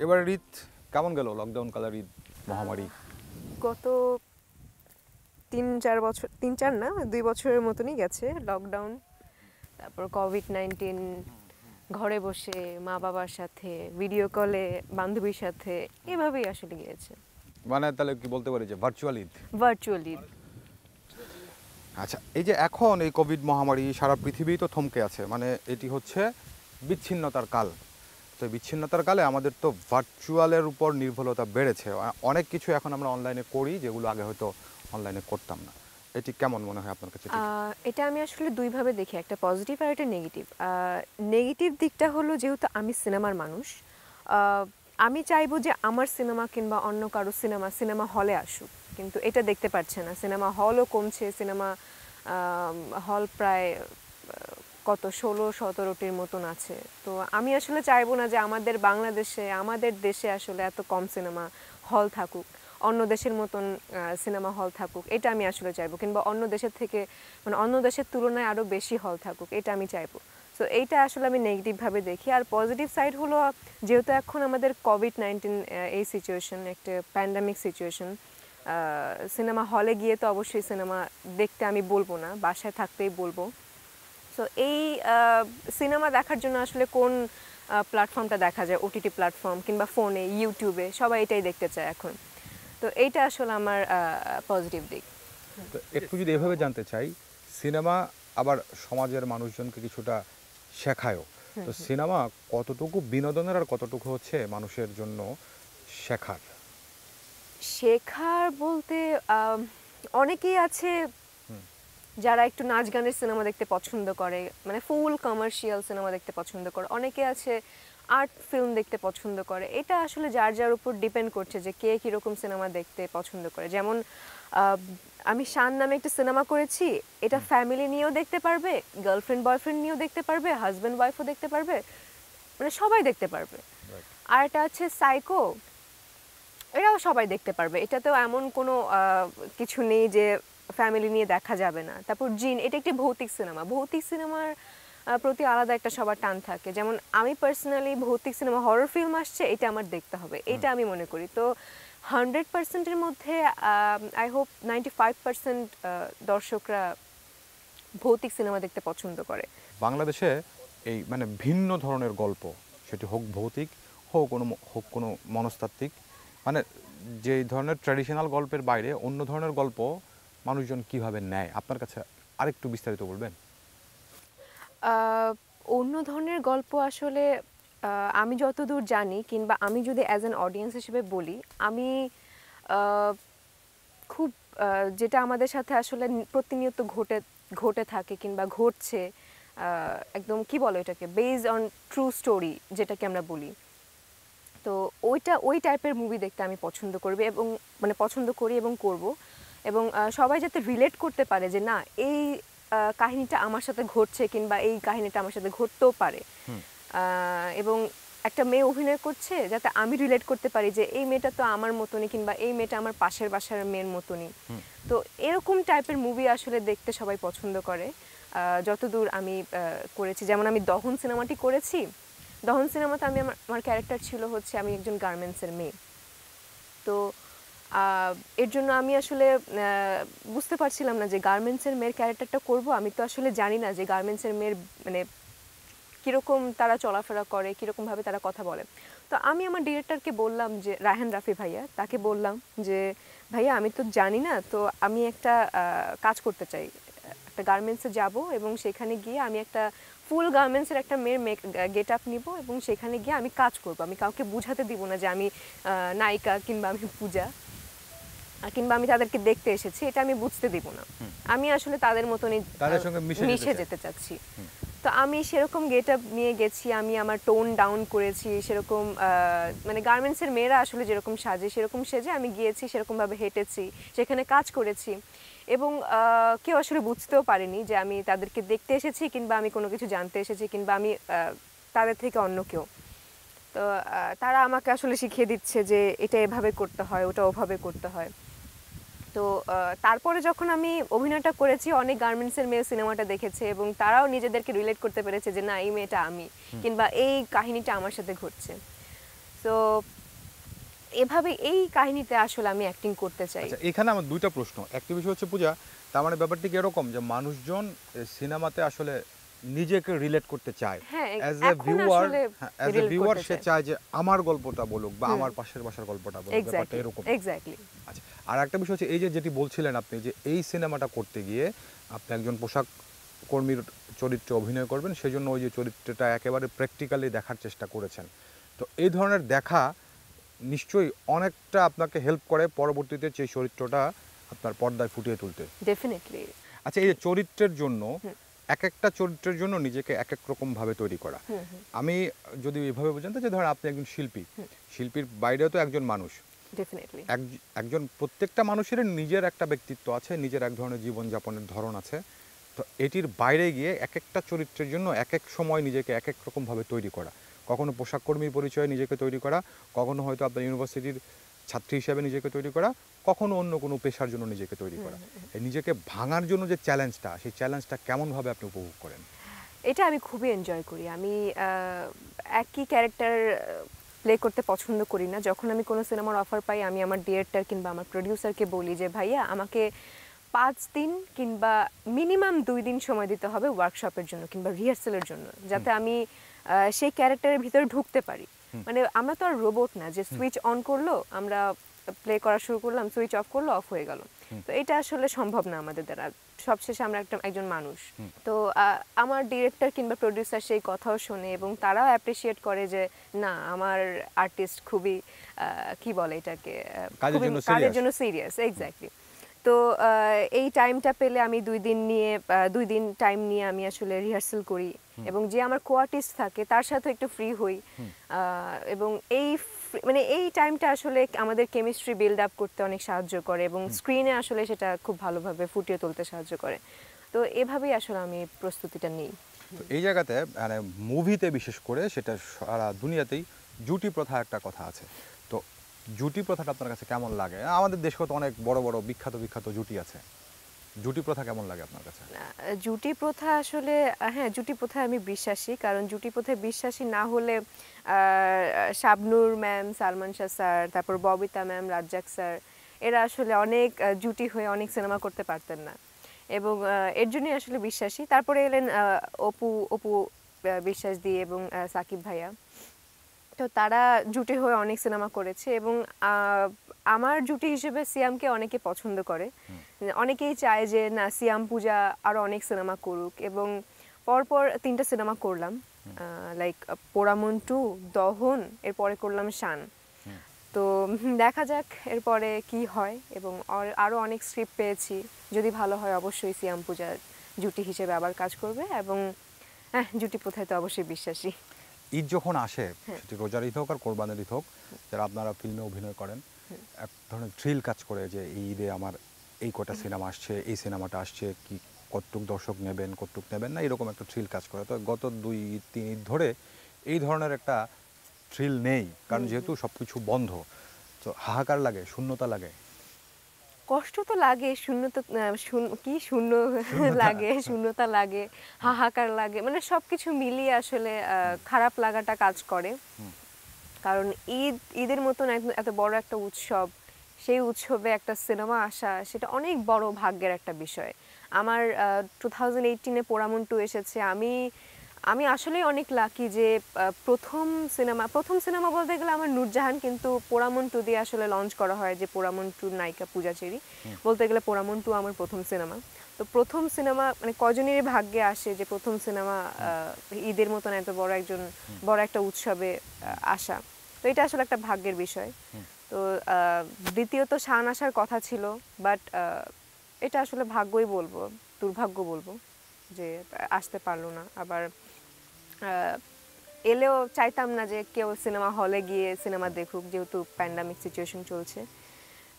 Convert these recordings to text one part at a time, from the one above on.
এবার ঈদ কেমন গেল? লকডাউন কালার ঈদ মহামারী গত 3-4 না 2 বছরের মতনই গেছে। লকডাউন, তারপর কোভিড-19, ঘরে বসে মা বাবার সাথে ভিডিও কলে বান্ধবীর সাথে এভাবেই আসলে গিয়েছে। মানে তাহলে কি বলতে পারি যে ভার্চুয়াল ঈদ? ভার্চুয়াল ঈদ। আচ্ছা, এই যে এখন এই কোভিড মহামারী সারা পৃথিবী তো থমকে আছে, মানে এটি হচ্ছে বিচ্ছিন্নতার কাল। তো বিচ্ছিন্নতার কালে আমাদের তো ভার্চুয়ালের উপর নির্ভরতা বেড়েছে। অনেক কিছু এখন আমরা অনলাইনে করি যেগুলো আগে হয়তো অনলাইনে করতাম না। এটি কেমন মনে হয় আপনার কাছে? এটা আমি আসলে দুইভাবে দেখি, একটা পজিটিভ আর একটা নেগেটিভ। নেগেটিভ দিকটা হলো, যেহেতু আমি সিনেমার মানুষ, আমি চাইবো যে আমার সিনেমা কিংবা অন্য কারো সিনেমা হলে আসুক, কিন্তু এটা দেখতে পাচ্ছে না। সিনেমা হলও কমছে, সিনেমা হল প্রায় কত 16-17টির মতন আছে। তো আমি আসলে চাইবো না যে আমাদের বাংলাদেশে, আমাদের দেশে আসলে এত কম সিনেমা হল থাকুক, অন্য দেশের মতন সিনেমা হল থাকুক, এটা আমি আসলে চাইবো। কিংবা অন্য দেশের থেকে, মানে অন্য দেশের তুলনায় আরও বেশি হল থাকুক, এটা আমি চাইবো। সো এইটা আসলে আমি নেগেটিভভাবে দেখি। আর পজিটিভ সাইড হলো, যেহেতু এখন আমাদের কোভিড-19 এই সিচুয়েশন, একটা প্যান্ডামিক সিচুয়েশন, সিনেমা হলে গিয়ে তো অবশ্যই সিনেমা দেখতে আমি বলবো না, বাসায় থাকতেই বলবো। সো এই সিনেমা দেখার জন্য আসলে কোন প্ল্যাটফর্মটা দেখা যায়, ওটিটি প্ল্যাটফর্ম কিংবা ফোনে, ইউটিউবে, সবাই এটাই দেখতে চায় এখন। তো এইটা আসলে আমার পজিটিভ দিক। তো একটু যদি এভাবে জানতে চাই, সিনেমা আবার সমাজের মানুষজনকে কিছুটা শেখায়ও। তো সিনেমা কতটুকু বিনোদনের আর কতটুকু হচ্ছে মানুষের জন্য শেখার? শেখার বলতে অনেকেই আছে যারা একটু নাচ গানের সিনেমা দেখতে পছন্দ করে, মানে ফুল কমার্শিয়াল সিনেমা দেখতে পছন্দ করে। অনেকে আছে আর্ট ফিল্ম দেখতে পছন্দ করে। এটা আসলে যার যার উপর ডিপেন্ড করছে যে কে কীরকম সিনেমা দেখতে পছন্দ করে। যেমন আমি শান নামে একটা সিনেমা করেছি, এটা ফ্যামিলি নিয়েও দেখতে পারবে, গার্লফ্রেন্ড বয়ফ্রেন্ড নিয়েও দেখতে পারবে, হাজব্যান্ড ওয়াইফও দেখতে পারবে, মানে সবাই দেখতে পারবে। আর এটা আছে সাইকো, এটাও সবাই দেখতে পারবে। এটাতেও এমন কোনো কিছু নেই যে ফ্যামিলি নিয়ে দেখা যাবে না। তারপর জিন, এটা একটি ভৌতিক সিনেমা। ভৌতিক সিনেমার প্রতি আলাদা একটা সবার টান থাকে। যেমন আমি পার্সোনালি ভৌতিক সিনেমা, হরর ফিল্ম আসছে, এটা আমার দেখতে হবে, এটা আমি মনে করি। তো 100%-এর মধ্যে আই হোপ 95% দর্শকরা ভৌতিক সিনেমা দেখতে পছন্দ করে। বাংলাদেশে এই মানে ভিন্ন ধরনের গল্প, সেটি হোক ভৌতিক, হোক কোনো মনস্তাত্ত্বিক, মানে যে ধরনের ট্র্যাডিশনাল গল্পের বাইরে অন্য ধরনের গল্প মানুষজন কিভাবে নেয়, আপনার কাছে আরেকটু বিস্তারিত বলবেন? অন্য ধরনের গল্প আসলে আমি যতদূর জানি, কিংবা আমি যদি অ্যাজ অ্যান অডিয়েন্স হিসেবে বলি, আমি খুব যেটা আমাদের সাথে আসলে প্রতিনিয়ত ঘটে থাকে কিংবা ঘটছে, একদম কি বলো এটাকে, বেসড অন ট্রু স্টোরি যেটাকে আমরা বলি, তো ওই টাইপের মুভি দেখতে আমি পছন্দ করবে, এবং মানে পছন্দ করি এবং করব। এবং সবাই যাতে রিলেট করতে পারে যে না, এই কাহিনীটা আমার সাথে ঘটছে, কিংবা এই কাহিনীটা আমার সাথে ঘটতেও পারে। এবং একটা মেয়ে অভিনয় করছে, যাতে আমি রিলেট করতে পারি যে এই মেয়েটা তো আমার মতনই, কিংবা এই মেয়েটা আমার পাশের বাসার মেয়ের মতনই। তো এরকম টাইপের মুভি আসলে দেখতে সবাই পছন্দ করে। যতদূর আমি করেছি, যেমন আমি দহন সিনেমাটি করেছি, দহন সিনেমাতে আমার ক্যারেক্টার ছিল হচ্ছে আমি একজন গার্মেন্টসের মেয়ে। তো এর জন্য আমি আসলে বুঝতে পারছিলাম না যে গার্মেন্টসের মেয়ের ক্যারেক্টারটা করব। আমি তো আসলে জানি না যে গার্মেন্টসের মেয়ের মানে কীরকম তারা চলাফেরা করে, কীরকমভাবে তারা কথা বলে। তো আমি আমার ডিরেক্টরকে বললাম, যে রায়হান রাফি ভাইয়া, তাকে বললাম যে ভাইয়া আমি তো জানি না, তো আমি একটা কাজ করতে চাই, একটা গার্মেন্টসে যাব এবং সেখানে গিয়ে আমি একটা ফুল গার্মেন্টসের একটা মেয়ের গেট আপ নিব, এবং সেখানে গিয়ে আমি কাজ করব। আমি কাউকে বুঝাতে দিব না যে আমি নায়িকা কিংবা আমি পূজা, কিংবা আমি তাদেরকে দেখতে এসেছি, এটা আমি বুঝতে দিব না। আমি আসলে তাদের মতনই মিশে যেতে চাচ্ছি। তো আমি সেরকম গেট আপ নিয়ে গেছি, আমি আমার টোন ডাউন করেছি, সেরকম মানে গার্মেন্টসের মেয়েরা আসলে যেরকম সাজে সেরকম সেজে আমি গিয়েছি, সেরকমভাবে হেঁটেছি, সেখানে কাজ করেছি, এবং কেউ আসলে বুঝতেও পারেনি যে আমি তাদেরকে দেখতে এসেছি, কিংবা আমি কোনো কিছু জানতে এসেছি, কিংবা আমি তাদের থেকে অন্য কেউ। তো তারা আমাকে আসলে শিখিয়ে দিচ্ছে যে এটা এভাবে করতে হয়, ওটা ওভাবে করতে হয়। তো তারপরে যখন আমি অভিনয়টা করেছি, অনেক গার্মেন্টসের মেয়ে সিনেমাটা দেখেছে, এবং তারাও নিজেদেরকে রিলেট করতে পেরেছে যে না, এই মেয়েটা আমি, কিংবা এই কাহিনীটা আমার সাথে ঘটছে। সো এভাবে এই কাহিনীতে আসলে আমি অ্যাক্টিং করতে চাই। আচ্ছা, এখানে আমার দুইটা প্রশ্ন। একটা বিষয় হচ্ছে পূজা, তার মানে ব্যাপারটি কি এরকম যে মানুষজন সিনেমাতে আসলে নিজেকে রিলেট করতে চায়, হ্যাঁ, অ্যাজ এ এখন ভিউয়ার, আসলে অ্যাজ এ রিলেট ভিউয়ার করতে সে চাই। চায় যে আমার গল্পটা বলুক বা আমার পাশের বাসার গল্পটা বলুক, ব্যাপারটা এক্স্যাক্টলি, এরকম। এক্স্যাক্টলি। আচ্ছা, আর একটা বিষয় হচ্ছে এই যে যেটি বলছিলেন আপনি যে এই সিনেমাটা করতে গিয়ে আপনি একজন পোশাক কর্মীর চরিত্রে অভিনয় করবেন, সেজন্য ওই যে চরিত্রটা একেবারে প্র্যাকটিক্যালি দেখার চেষ্টা করেছেন। তো এই ধরনের দেখা নিশ্চয়ই অনেকটা আপনাকে হেল্প করে পরবর্তীতে সেই চরিত্রটা আপনার পর্দায় ফুটিয়ে তুলতে। ডেফিনেটলি। আচ্ছা, এই যে চরিত্রের জন্য এক একটা চরিত্রের জন্য নিজেকে এক এক রকম ভাবে তৈরি করা। আমি যদি এভাবে বোঝেন তো, যে ধরেন আপনি একজন শিল্পী, শিল্পীর বাইরেও তো একজন মানুষ। ডেফিনেটলি। একজন প্রত্যেকটা মানুষের নিজের একটা ব্যক্তিত্ব আছে, নিজের এক ধরনের জীবনযাপনের ধরন আছে। তো এটির বাইরে গিয়ে এক একটা চরিত্রের জন্য এক এক সময় নিজেকে এক এক রকমভাবে তৈরি করা, কখনো পোশাক কর্মীর পরিচয়ে নিজেকে তৈরি করা, কখনো হয়তো আপনার ইউনিভার্সিটির ছাত্রী হিসেবে নিজেকে তৈরি করা, কখনো অন্য কোনো পেশার জন্য নিজেকে তৈরি করা। এই নিজেকে ভাঙার জন্য যে চ্যালেঞ্জটা, সেই চ্যালেঞ্জটা কেমনভাবে আপনি উপভোগ করেন? এটা আমি খুবই এনজয় করি। আমি একই ক্যারেক্টার প্লে করতে পছন্দ করি না। যখন আমি কোনো সিনেমার অফার পাই, আমি আমার ডিরেক্টর কিংবা আমার প্রোডিউসারকে বলি যে ভাইয়া আমাকে 5 দিন কিংবা মিনিমাম 2 দিন সময় দিতে হবে ওয়ার্কশপের জন্য কিংবা রিহার্সালের জন্য, যাতে আমি সেই ক্যারেক্টারের ভিতরে ঢুকতে পারি। মানে আমরা তো আর রোবট না যে সুইচ অন করলো, আমরা প্লে করা শুরু করলাম, সুইচ অফ করলো, অফ হয়ে গেল। তো এটা আসলে সম্ভব না আমাদের দ্বারা। সবশেষে আমরা একজন মানুষ। তো আমার ডিরেক্টর কিংবা প্রোডিউসার সেই কথাও শোনে এবং তারাও অ্যাপ্রিসিয়েট করে যে না, আমার আর্টিস্ট খুবই কি বলে এটাকে, কাজের জন্য সিরিয়াস। এক্স্যাক্টলি। তো এই টাইমটা পেলে আমি 2 দিন টাইম নিয়ে আমি আসলে রিহার্সাল করি এবং যে আমার কো-আর্টিস্ট থাকে তার সাথে একটু ফ্রি হই। এবং মানে এই টাইমটা আসলে আমাদের কেমিস্ট্রি বিল্ড আপ করতে অনেক সাহায্য করে এবং স্ক্রিনে আসলে সেটা খুব ভালোভাবে ফুটিয়ে তুলতে সাহায্য করে। তো এভাবেই আসলে আমি প্রস্তুতিটা নিই। তো এই জায়গাতে মানে মুভিতে বিশেষ করে সেটা সারা দুনিয়াতেই জুটি প্রথা একটা কথা আছে। তো জুটি প্রথাটা আপনার কাছে কেমন লাগে? আমাদের দেশেও তো অনেক বড় বড় বিখ্যাত বিখ্যাত জুটি আছে। জুটি প্রথা কেমন লাগে আপনার কাছে? জুটি প্রথা আসলে হ্যাঁ, জুটি প্রথায় আমি বিশ্বাসী। কারণ জুটি প্রথায় বিশ্বাসী না হলে শাবনূর ম্যাম, সালমান শাহ স্যার, তারপর ববিতা ম্যাম, রাজ্জাক স্যার, এরা আসলে অনেক জুটি হয়ে অনেক সিনেমা করতে পারতেন না। এবং এর জন্যই আসলে বিশ্বাসী। তারপরে এলেন অপু অপু বিশ্বাস দিয়ে এবং সাকিব ভাইয়া। তো তারা জুটি হয়ে অনেক সিনেমা করেছে এবং আমার জুটি হিসেবে সিয়ামকে অনেকে পছন্দ করে। অনেকেই চায় যে না, সিয়াম পূজা আরও অনেক সিনেমা করুক এবং পরপর 3টা সিনেমা করলাম, লাইক পোড়ামন 2, দহন, এরপরে করলাম শান। তো দেখা যাক এরপরে কি হয় এবং আরও অনেক স্ক্রিপ্ট পেয়েছি। যদি ভালো হয় অবশ্যই সিয়াম পূজার জুটি হিসেবে আবার কাজ করবে এবং হ্যাঁ, জুটি প্রথায় তো অবশ্যই বিশ্বাসী। ঈদ যখন আসে, সেটি রোজার ঈদ হোক আর কোরবানের ঈদ হোক, যারা আপনারা ফিল্মে অভিনয় করেন, এক ধরনের থ্রিল কাজ করে যে এই ঈদে আমার এই কটা সিনেমা আসছে, এই সিনেমাটা আসছে, কি কতটুক দর্শক নেবেন, কতটুক নেবেন না, এরকম একটা থ্রিল কাজ করে। তো গত 2-3 ঈদ ধরে এই ধরনের একটা থ্রিল নেই, কারণ যেহেতু সব কিছু বন্ধ। তো হাহাকার লাগে, শূন্যতা লাগে। কষ্ট তো লাগে, শূন্য লাগে, শূন্যতা লাগে, হাহাকার লাগে, মানে সবকিছু মিলিয়ে আসলে খারাপ লাগাটা কাজ করে। কারণ ঈদের মতন এত বড় একটা উৎসব, সেই উৎসবে একটা সিনেমা আসা সেটা অনেক বড় ভাগ্যের একটা বিষয়। আমার 2018-এ পোড়ামন 2 এসেছে। আমি আসলেই অনেক লাকি যে প্রথম সিনেমা বলতে গেলে আমার নূরজাহান, কিন্তু পোড়ামন 2 দিয়ে আসলে লঞ্চ করা হয় যে পোড়ামন 2 নায়িকা পূজা চেরি। বলতে গেলে পোড়ামন 2 আমার প্রথম সিনেমা। তো প্রথম সিনেমা মানে কজনেরই ভাগ্যে আসে যে প্রথম সিনেমা ঈদের মতন এত বড় একটা উৎসবে আসা। তো এটা আসলে একটা ভাগ্যের বিষয়। তো দ্বিতীয়ত শান আসার কথা ছিল, বাট এটা আসলে ভাগ্যই বলবো, দুর্ভাগ্য বলবো যে আসতে পারলো না। আবার এলেও চাইতাম না যে কেউ সিনেমা হলে গিয়ে সিনেমা দেখুক, যেহেতু প্যান্ডামিক সিচুয়েশন চলছে।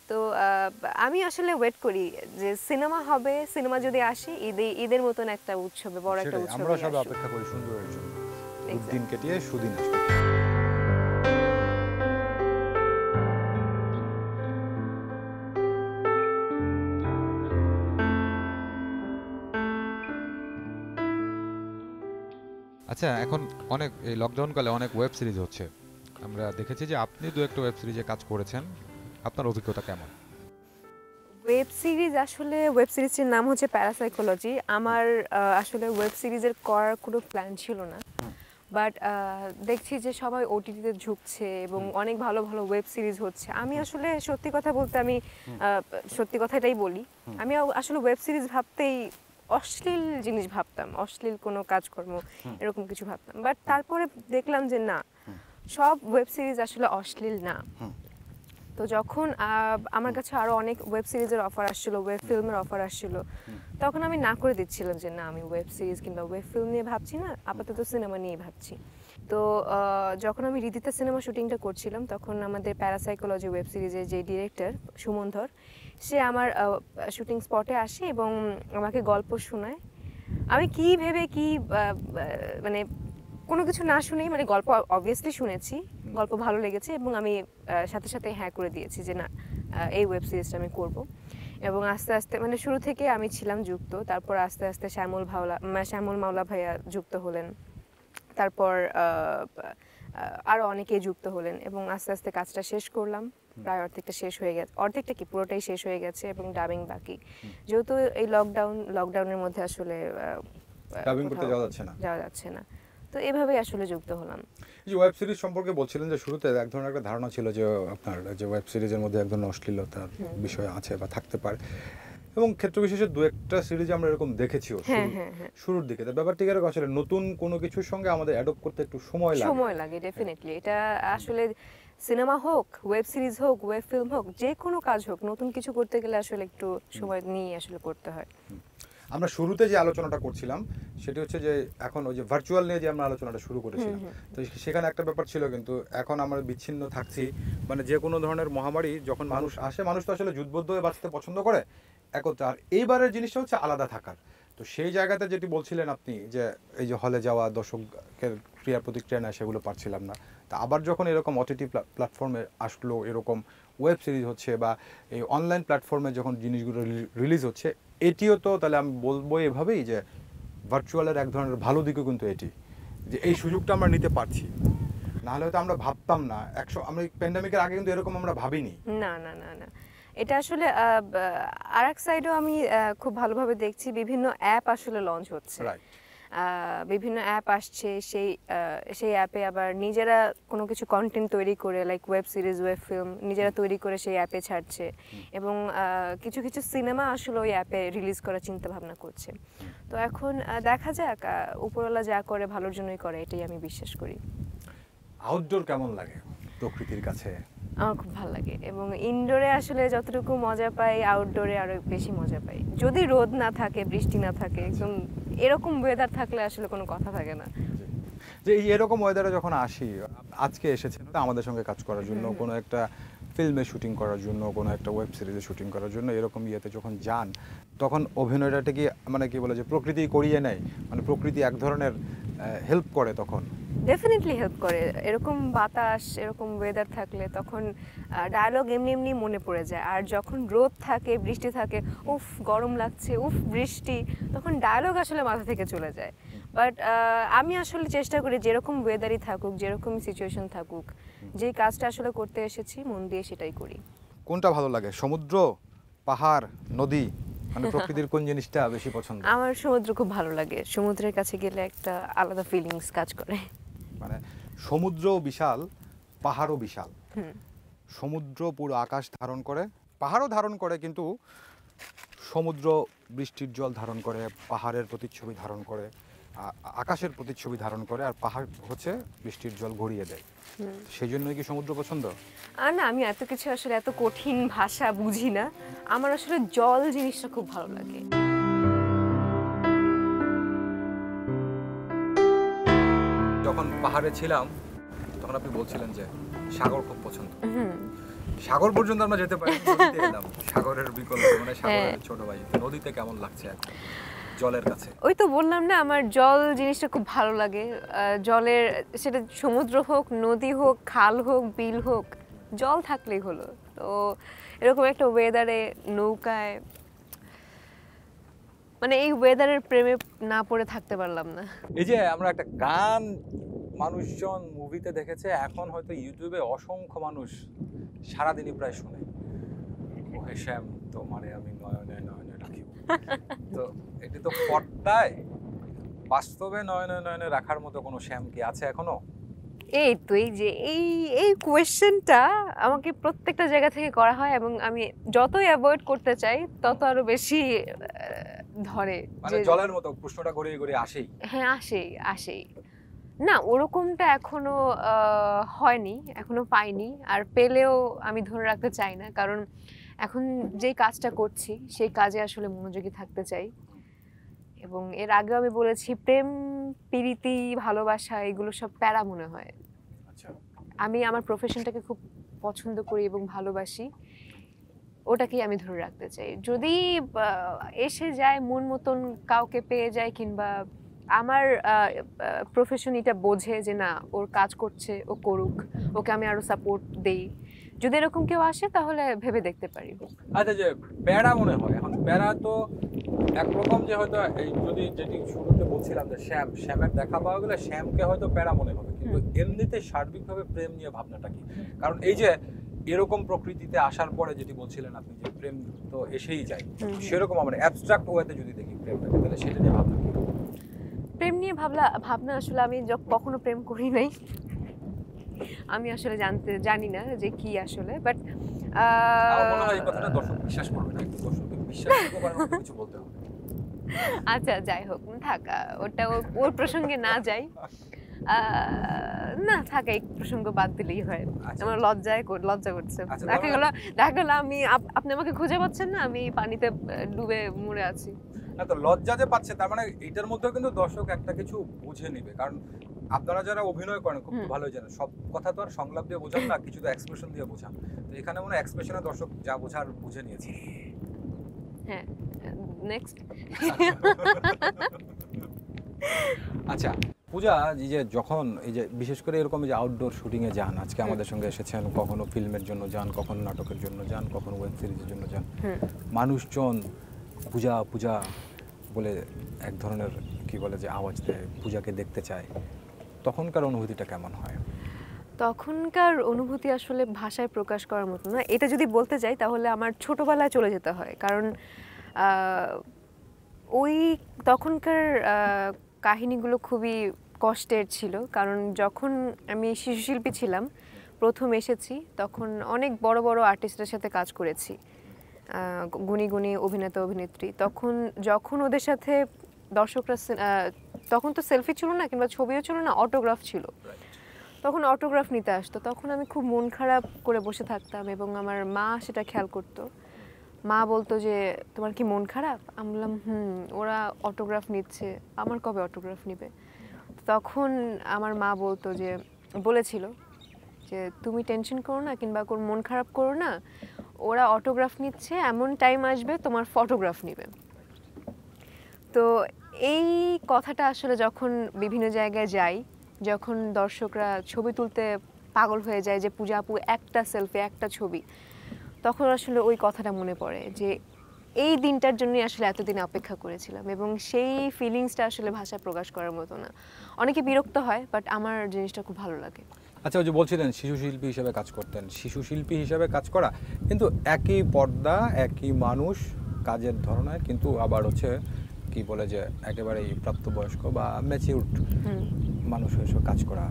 তো আমি আসলে ওয়েট করি যে সিনেমা হবে, সিনেমা যদি আসে ঈদের মতন একটা উৎসবে, বড় একটা উৎসবে আমরা সবাই অপেক্ষা করি সুন্দরের জন্য, দিন কেটিয়ে সুদিন আসবে। আচ্ছা, এখন অনেক এই লকডাউন কালে অনেক ওয়েব সিরিজ হচ্ছে, আমরা দেখেছি যে আপনি দু একটা ওয়েব সিরিজে কাজ করেছেন, আপনার অভিজ্ঞতা কেমন? ওয়েব সিরিজ, আসলে ওয়েব সিরিজটির নাম হচ্ছে প্যারাসাইকোলজি। আমার আসলে ওয়েব সিরিজের করার কোনো প্ল্যান ছিল না, বাট দেখছি যে সবাই ওটিটিতে ঝুঁকছে এবং অনেক ভালো ভালো ওয়েব সিরিজ হচ্ছে। আমি আসলে সত্যি কথা বলতে, আমি সত্যি কথাটাই বলি, আমি আসলে ওয়েব সিরিজ ভাবতেই অশ্লীল জিনিস ভাবতাম, অশ্লীল কোনো কাজকর্ম এরকম কিছু ভাবতাম। বাট তারপরে দেখলাম যে না, সব ওয়েব সিরিজ আসলে অশ্লীল না। তো যখন আমার কাছে আরও অনেক ওয়েব সিরিজের অফার আসছিল, ওয়েব ফিল্মের অফার আসছিল, তখন আমি না করে দিচ্ছিলাম যে না, আমি ওয়েব সিরিজ কিংবা ওয়েব ফিল্ম নিয়ে ভাবছি না, আপাতত সিনেমা নিয়ে ভাবছি। তো যখন আমি হৃদিতা সিনেমা শুটিংটা করছিলাম, তখন আমাদের প্যারাসাইকোলজি ওয়েব সিরিজের যে ডিরেক্টর সুমন ধর, সে আমার শুটিং স্পটে আসে এবং আমাকে গল্প শোনায়। আমি কি ভেবে কি মানে কোনো কিছু না শুনেই, মানে গল্প অবভিয়াসলি শুনেছি, গল্প ভালো লেগেছে এবং আমি সাথে সাথে হ্যাঁ করে দিয়েছি যে না, এই ওয়েব সিরিজটা আমি করব। এবং আস্তে আস্তে, মানে শুরু থেকে আমি ছিলাম যুক্ত, তারপর আস্তে আস্তে শ্যামল মাওলা ভাইয়া যুক্ত হলেন, তারপর আরও অনেকেই যুক্ত হলেন এবং আস্তে আস্তে কাজটা শেষ করলাম। প্রায় অর্ধেকটা শেষ হয়ে গেছে, অর্ধেকটা কি পুরোটাই শেষ হয়ে গেছে এবং ডাবিং বাকি। যেহেতু এই লকডাউনের মধ্যে আসলে ডাবিং করতে যাওয়া যাচ্ছে না, তো এভাবেই আসলে যুক্ত হলাম। এই যে ওয়েব সিরিজ সম্পর্কে বলছিলেন যে শুরুতে এক ধরনের একটা ধারণা ছিল যে আপনার যে ওয়েব সিরিজের মধ্যে এক ধরনের অশ্লীলতার বিষয় আছে বা থাকতে পারে, এবং ক্ষেত্র বিশেষে দু একটা সিরিজ আমরা এরকম দেখেছিও শুরুর দিকে। ব্যাপারটি এরকম আসলে নতুন কোনো কিছুর সঙ্গে আমাদের অ্যাডপ্ট করতে একটু সময় লাগে ডেফিনেটলি। এটা আসলে সিনেমা হোক, ওয়েব সিরিজ হোক, ওয়েব ফিল্ম হোক, যে কোনো কাজ হোক, নতুন কিছু করতে গেলে আসলে একটু সময় নিয়ে আসলে করতে হয়। আমরা শুরুতে যে আলোচনাটা করছিলাম সেটি হচ্ছে যে এখন ওই যে ভার্চুয়াল নিয়ে যে আমরা আলোচনাটা শুরু করেছিলাম, তো সেখানে একটা ব্যাপার ছিল, কিন্তু এখন আমরা বিচ্ছিন্ন থাকছি। মানে যে কোনো ধরনের মহামারী যখন মানুষ আসে, মানুষ তো আসলে যুদ্ধবদ্ধ হয়ে বাঁচতে পছন্দ করে একত্রে, আর এইবারের জিনিসটা হচ্ছে আলাদা থাকার। তো সেই জায়গাতে যেটি বলছিলেন আপনি যে এই যে হলে যাওয়া, দর্শকের ক্রিয়া প্রতিক্রিয়া নেয়, সেগুলো পারছিলাম না। তা আবার যখন এরকম ওটিটি প্ল্যাটফর্মে আসলো, এরকম ওয়েব সিরিজ হচ্ছে বা এই অনলাইন প্ল্যাটফর্মে যখন জিনিসগুলো রিলিজ হচ্ছে, এটিও তো তাহলে আমি বলবো এভাবেই যে ভার্চুয়ালের এক ধরনের ভালো দিকও কিন্তু এটি, যে এই সুযোগটা আমরা নিতে পারছি। নাহলে হয়তো আমরা ভাবতাম না, আমরা প্যান্ডামিকের আগে কিন্তু এরকম আমরা ভাবিনি। না না না না, এটা আসলে আর এক সাইডেও আমি খুব ভালোভাবে দেখছি, বিভিন্ন অ্যাপ আসলে লঞ্চ হচ্ছে, বিভিন্ন অ্যাপ আসছে, সেই অ্যাপে আবার নিজেরা কোনো কিছু কন্টেন্ট তৈরি করে, like web series, web film নিজেরা তৈরি করে সেই অ্যাপে ছাড়ছে, এবং কিছু কিছু সিনেমা আসলে ওই অ্যাপে রিলিজ করার চিন্তা ভাবনা করছে। তো এখন দেখা যাক, উপরওয়ালা যা করে ভালোর জন্যই করে, এটাই আমি বিশ্বাস করি। আউটডোর কেমন লাগে প্রকৃতির কাছে? আমার খুব ভালো লাগে, এবং ইনডোরে আসলে যতটুকু মজা পাই, আউটডোরে আরো বেশি মজা পাই। যদি রোদ না থাকে, বৃষ্টি না থাকে, একদম এরকম ওয়েদার থাকলে আসলে কোনো কথা থাকে না। যে এরকম ওয়েদারে যখন আসি, আজকে এসেছেন আমাদের সঙ্গে কাজ করার জন্য, কোনো একটা ফিল্মে শুটিং করার জন্য, কোনো একটা ওয়েব সিরিজে শুটিং করার জন্য, এরকম ইয়েতে যখন যান, তখন অভিনয়টা কি মানে কি বলে যে প্রকৃতি করিয়ে নেয়, মানে প্রকৃতি এক ধরনের হেল্প করে তখন? ডেফিনেটলি হেল্প করে। এরকম বাতাস, এরকম ওয়েদার থাকলে তখন ডায়ালগ এমনি এমনি মনে পড়ে যায়। আর যখন রোদ থাকে, বৃষ্টি থাকে, উফ গরম লাগছে, উফ বৃষ্টি, তখন ডায়ালগ আসলে মাথা থেকে চলে যায়। বাট আমি আসলে চেষ্টা করি যেরকম ওয়েদারই থাকুক, যেরকম সিচুয়েশন থাকুক, যে কাজটা আসলে করতে এসেছি মন দিয়ে সেটাই করি। কোনটা ভালো লাগে, সমুদ্র, পাহাড়, নদী, মানে প্রকৃতির কোন জিনিসটা বেশি পছন্দ? আমার সমুদ্র খুব ভালো লাগে। সমুদ্রের কাছে গেলে একটা আলাদা ফিলিংস কাজ করে। মানে সমুদ্র বিশাল, পাহাড়ও বিশাল। সমুদ্র পুরো আকাশ ধারণ করে, পাহাড়ও ধারণ করে, কিন্তু সমুদ্র বৃষ্টির জল ধারণ করে, পাহাড়ের প্রতিচ্ছবি ধারণ করে, আকাশের প্রতিচ্ছবি ধারণ করে, আর পাহাড় হচ্ছে বৃষ্টির জল গড়িয়ে দেয়। সেই জন্যই কি সমুদ্র পছন্দ? না, আমি এত কিছু আসলে, এত কঠিন ভাষা বুঝি না। আমার আসলে জল জিনিসটা খুব ভালো লাগে। যখন পাহাড়ে ছিলাম তখন আপনি বলছিলেন যে সাগর খুব পছন্দ। সাগর পর্যন্ত আমরা যেতে পারি, নদীতে এলাম, সাগরের বিকল্প মানে সাগরের ছোট ভাই। নদীতে কেমন লাগছে এখন জলের কাছে? ওই তো বললাম না, আমার জল জিনিসটা খুব ভালো লাগে। জলের, সেটা সমুদ্র হোক, নদী হোক, খাল হোক, বিল হোক, জল থাকলেই হলো। তো এরকম একটা ওয়েদারে নৌকায়, মানে এই ওয়েদারের প্রেমে না পড়ে থাকতে পারলাম না। এই যে আমরা একটা গান মানুষজন মুভিতে দেখেছে, এখন হয়তো ইউটিউবে অসংখ্য মানুষ সারাদিনই প্রায় শুনে, ওহে শ্যাম তোমারে আমি নয়নে নয়নে রাখিব। তো এটি তো পর্দায়, বাস্তবে নয়নে নয়নে রাখার মতো কোনো শ্যাম কি আছে এখনো? এই তো এই যে এই কোয়েশ্চেনটা আমাকে প্রত্যেকটা জায়গা থেকে করা হয় এবং আমি যতই অ্যাভয়েড করতে চাই তত আরো বেশি ধরে মানে জলের মতো প্রশ্নটা গড়িয়ে গড়িয়ে আসেই। হ্যাঁ আসেই না, ওরকমটা এখনো হয়নি, এখনো পাইনি, আর পেলেও আমি ধরে রাখতে চাই না, কারণ এখন যে কাজটা করছি সেই কাজে আসলে মনোযোগী থাকতে চাই। এবং এর আগেও আমি বলেছি, প্রেম প্রীতি ভালোবাসা এগুলো সব প্যারা মনে হয়। আচ্ছা, আমি আমার প্রফেশনটাকে খুব পছন্দ করি এবং ভালোবাসি, ওটাকেই আমি ধরে রাখতে চাই। যদি এসে যায় মন মতন কাউকে পেয়ে যায়, কিংবা আমার প্রফেশন এটা বোঝে যে না ওর কাজ করছে, ও করুক, ওকে আমি আরো সাপোর্ট দেই, যদি এরকম কেউ আসে তাহলে ভেবে দেখতে পারি। আচ্ছা, যে প্যারা মনে হয়, এখন প্যারা তো একরকম, যে হয়তো এই যদি যেটি শুরুতে বলছিলাম যে শ্যামের দেখা পাওয়া গেলে শ্যামকে হয়তো প্যারা মনে হবে, কিন্তু এমনিতে সার্বিকভাবে প্রেম নিয়ে ভাবনাটা কি? কারণ এই যে এরকম প্রকৃতিতে আসার পরে যেটি বলছিলেন আপনি, যে প্রেম তো এসেই যায়, সেরকম আমরা অ্যাবস্ট্রাক্ট ওয়েতে যদি দেখি প্রেমটাকে, তাহলে সেটা নিয়ে ভাবনা কি? প্রেম নিয়ে ভাবনা আসলে আমি কখনো প্রেম করি নাই, আমি আসলে জানি না যে কি আসলে, বাট আমার মনে হয় এই কথাটা দর্শক বিশ্বাস করবে না, একটু দর্শককে বিশ্বাস করার মতো কিছু বলতে হবে। আচ্ছা যাই হোক, থাক, ওটা ওর প্রসঙ্গে না যাই, না থাক, এই প্রসঙ্গ বাদ দিলেই হয়। আমার লজ্জা করছে, দেখা গেল আমি আপনি আমাকে খুঁজে পাচ্ছেন না, আমি পানিতে ডুবে মরে আছি। না তো লজ্জা যে পাচ্ছে, তার মানে এটার মধ্যেও কিন্তু দর্শক একটা কিছু বুঝে নিবে, কারণ আপনারা যারা অভিনয় করেন খুব ভালোই জানেন, সব কথা তো আর সংলাপ দিয়ে বোঝান না, কিছু তো এক্সপ্রেশন দিয়ে বোঝান। তো এখানে মনে এক্সপ্রেশনে দর্শক যা বোঝার বুঝে নিয়েছে। হ্যাঁ, নেক্সট। আচ্ছা পূজা, এই যে যখন এই যে বিশেষ করে এরকম যে আউটডোর শুটিংয়ে যান, আজকে আমাদের সঙ্গে এসেছেন, কখনো ফিল্মের জন্য যান, কখনো নাটকের জন্য যান, কখনো ওয়েব সিরিজের জন্য যান, মানুষজন পূজা পূজা বলে এক ধরনের কি বলে যে আওয়াজ দেয়, পূজাকে দেখতে চায়, তখনকার অনুভূতিটা কেমন হয়? তখনকার অনুভূতি আসলে ভাষায় প্রকাশ করার মতো না। এটা যদি বলতে যাই তাহলে আমার ছোটবেলায় চলে যেতে হয়, কারণ ওই তখনকার কাহিনীগুলো খুবই কষ্টের ছিল। কারণ যখন আমি শিশুশিল্পী ছিলাম, প্রথম এসেছি, তখন অনেক বড় বড় আর্টিস্টের সাথে কাজ করেছি, গুণী গুণী অভিনেতা অভিনেত্রী। যখন ওদের সাথে দর্শকরা, তখন তো সেলফি ছিল না কিংবা ছবিও ছিল না, অটোগ্রাফ ছিল, তখন অটোগ্রাফ নিতে আসতো, তখন আমি খুব মন খারাপ করে বসে থাকতাম এবং আমার মা সেটা খেয়াল করতো। মা বলতো যে তোমার কি মন খারাপ? আমি বললাম ওরা অটোগ্রাফ নিচ্ছে, আমার কবে অটোগ্রাফ নিবে? তখন আমার মা বলেছিল যে তুমি টেনশন করো না কিংবা মন খারাপ করো না, ওরা অটোগ্রাফ নিচ্ছে, এমন টাইম আসবে তোমার ফটোগ্রাফ নিবে। তো এই কথাটা আসলে যখন বিভিন্ন জায়গায় যাই, যখন দর্শকরা ছবি তুলতে পাগল হয়ে যায় যে পূজা আপু একটা সেলফি, একটা ছবি, তখন আসলে ওই কথাটা মনে পড়ে যে এই দিনটার জন্যই আসলে এতদিন অপেক্ষা করেছিলাম, এবং সেই ফিলিংসটা আসলে ভাষায় প্রকাশ করার মতো না। অনেকে বিরক্ত হয়, বাট আমার জিনিসটা খুব ভালো লাগে। আচ্ছা, ওই যে বলছিলেন শিশু শিল্পী হিসেবে কাজ করতেন, শিশু শিল্পী হিসেবে কাজ করা কিন্তু একই পর্দা, একই মানুষ, কাজের ধরনের, কিন্তু আবার হচ্ছে কি বলে যে একেবারেই প্রাপ্তবয়স্ক বা ম্যাচিউরড মানুষ হিসেবে কাজ করা,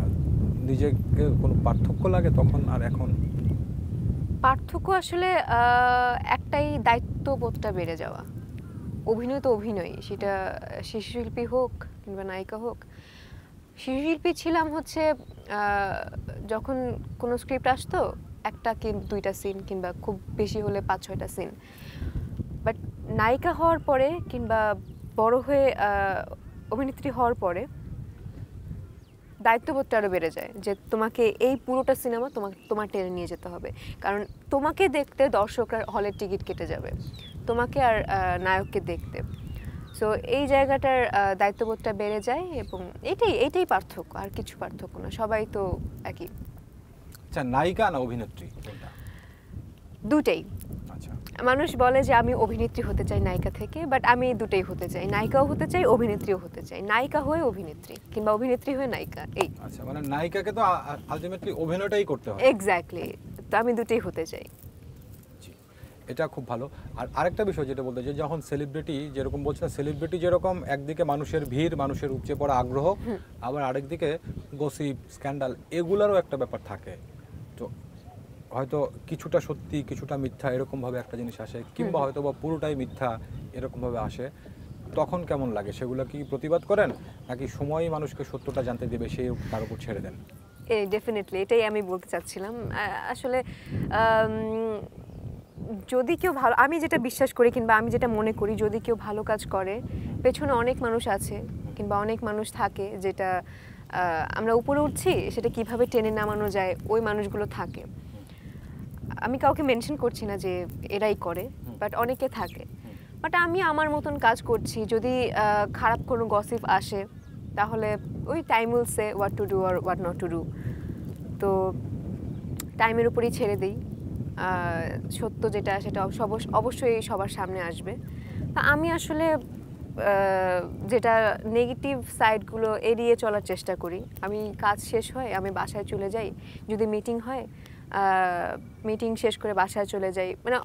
নিজেকে কোনো পার্থক্য লাগে তখন আর এখন? পার্থক্য আসলে একটাই, দায়িত্ববোধটা বেড়ে যাওয়া। অভিনয় তো অভিনয়, সেটা শিশুশিল্পী হোক কিংবা নায়িকা হোক। শিশুশিল্পী ছিলাম হচ্ছে যখন কোনো স্ক্রিপ্ট আসতো, একটা কি দুইটা সিন কিংবা খুব বেশি হলে 5-6টা সিন, বাট নায়িকা হওয়ার পরে কিংবা বড় হয়ে অভিনেত্রী হওয়ার পরে দায়িত্ববোধটা আরও বেড়ে যায় যে তোমাকে এই পুরোটা সিনেমা তোমার টেনে নিয়ে যেতে হবে, কারণ তোমাকে দেখতে দর্শকরা হলের টিকিট কেটে যাবে, তোমাকে আর নায়ককে দেখতে। সো এই জায়গাটার দায়িত্ববোধটা বেড়ে যায়, এবং এইটাই পার্থক্য, আর কিছু পার্থক্য না, সবাই তো একই। আচ্ছা, নায়িকা না অভিনেত্রী? দুটেই। আচ্ছা, মানুষ বলে যে আমি অভিনেত্রী হতে চাই নায়িকা থেকে, বাট আমি দুটোই হতে চাই, নায়িকাও হতে চাই, অভিনেত্রীও হতে চাই, নায়িকা হয়ে অভিনেত্রী কিংবা অভিনেত্রী হয়ে নায়িকা, এই। আচ্ছা, মানে নায়িকাকে তো আলটিমেটলি অভিনয়টাই করতে হয়। এক্স্যাক্টলি, তো আমি দুটোই হতে চাই। জি, এটা খুব ভালো। আর আরেকটা বিষয় যেটা বলতে যে যখন সেলিব্রিটি, যেরকম বলছেন সেলিব্রিটি যেরকম একদিকে মানুষের ভিড়, মানুষের উপচে পড়া আগ্রহ, আবার আরেকদিকে গসিপ, স্ক্যান্ডাল, এগুলারও একটা ব্যাপার থাকে। তো হয়তো কিছুটা সত্যি কিছুটা মিথ্যা এরকমভাবে একটা জিনিস আসে, কিংবা হয়তো বা পুরোটাই মিথ্যা এরকমভাবে আসে, তখন কেমন লাগে? সেগুলো কি প্রতিবাদ করেন, নাকি সময়ই মানুষকে সত্যটা জানতে দেবে সেই তার উপর ছেড়ে দেন? ডেফিনেটলি এটাই আমি বলতে চাচ্ছিলাম। আসলে যদি কেউ ভালো, আমি যেটা বিশ্বাস করি কিংবা আমি যেটা মনে করি, যদি কেউ ভালো কাজ করে পেছনে অনেক মানুষ আছে কিংবা অনেক মানুষ থাকে, যেটা আমরা উপরে উঠছি সেটা কিভাবে টেনে নামানো যায় ওই মানুষগুলো থাকে। আমি কাউকে মেনশন করছি না যে এরাই করে, বাট অনেকে থাকে। বাট আমি আমার মতন কাজ করছি, যদি খারাপ কোনো গসিপ আসে তাহলে ওই time will say what to do আর হোয়াট নট টু ডু। তো টাইমের উপরই ছেড়ে দিই, সত্য যেটা সেটা অবশ্যই সবার সামনে আসবে। তা আমি আসলে যেটা নেগেটিভ সাইডগুলো এড়িয়ে চলার চেষ্টা করি। আমি কাজ শেষ হয় আমি বাসায় চলে যাই, যদি মিটিং হয় মিটিং শেষ করে বাসায় চলে যাই, মানে